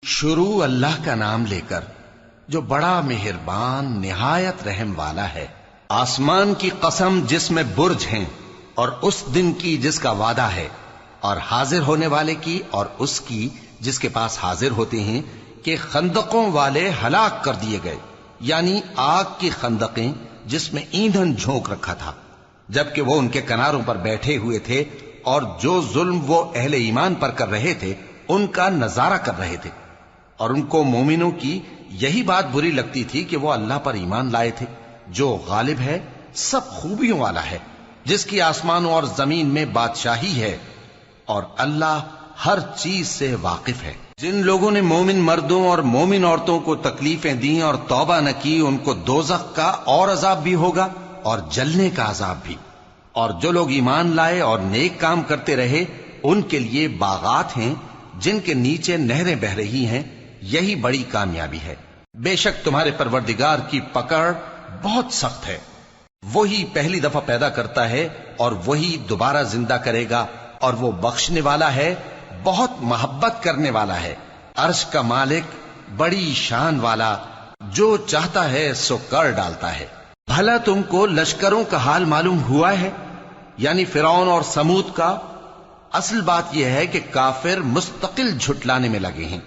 شروع اللہ کا نام لے کر جو بڑا مہربان نہایت رحم والا ہے۔ آسمان کی قسم جس میں برج ہیں، اور اس دن کی جس کا وعدہ ہے، اور حاضر ہونے والے کی اور اس کی جس کے پاس حاضر ہوتے ہیں، کہ خندقوں والے ہلاک کر دیے گئے، یعنی آگ کی خندقیں جس میں ایندھن جھونک رکھا تھا، جبکہ وہ ان کے کناروں پر بیٹھے ہوئے تھے اور جو ظلم وہ اہل ایمان پر کر رہے تھے ان کا نظارہ کر رہے تھے، اور ان کو مومنوں کی یہی بات بری لگتی تھی کہ وہ اللہ پر ایمان لائے تھے جو غالب ہے، سب خوبیوں والا ہے، جس کی آسمانوں اور زمین میں بادشاہی ہے، اور اللہ ہر چیز سے واقف ہے۔ جن لوگوں نے مومن مردوں اور مومن عورتوں کو تکلیفیں دیں اور توبہ نہ کی، ان کو دوزخ کا اور عذاب بھی ہوگا اور جلنے کا عذاب بھی، اور جو لوگ ایمان لائے اور نیک کام کرتے رہے ان کے لیے باغات ہیں جن کے نیچے نہریں بہ رہی ہیں، یہی بڑی کامیابی ہے۔ بے شک تمہارے پروردگار کی پکڑ بہت سخت ہے، وہی پہلی دفعہ پیدا کرتا ہے اور وہی دوبارہ زندہ کرے گا، اور وہ بخشنے والا ہے، بہت محبت کرنے والا ہے۔ عرش کا مالک، بڑی شان والا، جو چاہتا ہے سو کر ڈالتا ہے۔ بھلا تم کو لشکروں کا حال معلوم ہوا ہے، یعنی فرعون اور سمود کا؟ اصل بات یہ ہے کہ کافر مستقل جھٹلانے میں لگے ہیں،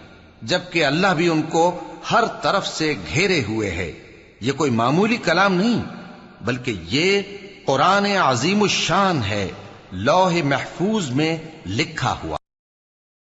جبکہ اللہ بھی ان کو ہر طرف سے گھیرے ہوئے ہے۔ یہ کوئی معمولی کلام نہیں، بلکہ یہ قرآن عظیم الشان ہے، لوح محفوظ میں لکھا ہوا۔